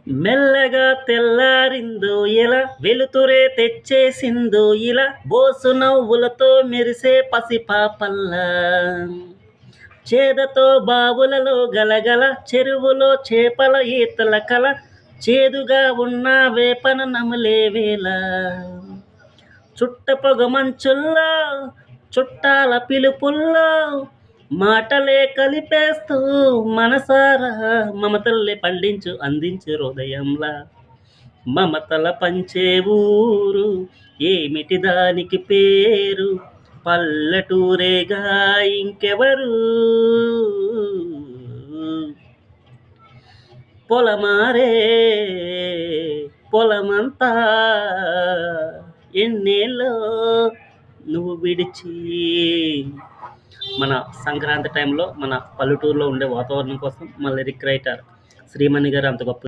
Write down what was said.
మెల్లగా తెల్లారిందో ఎలా, వెలుతురే తెచ్చేసిందో ఇలా, బోసు నవ్వులతో మెరిసే పసిపాపల్లా. చేదతో బావులలో గలగల, చెరువులో చేపల ఈతల కల, చేదుగా ఉన్న వేపన నములే వేళ. చుట్ట పొగ మంచుల్లో, చుట్టాల పిలుపుల్లో, మాటలే కలిపేస్తూ మనసారా మమతల్లే పండించు అందించు హృదయంలా. మమతల పంచే ఊరు ఏమిటి దానికి పేరు, పల్లెటూరేగా ఇంకెవరు. పొలమారే పొలమంతా ఎన్నేళ్ళో నువ్వు విడిచి. మన సంక్రాంతి టైంలో మన పల్లెటూరులో ఉండే వాతావరణం కోసం మన లిరిక్ రైటర్ శ్రీమణి గారు అంత గొప్ప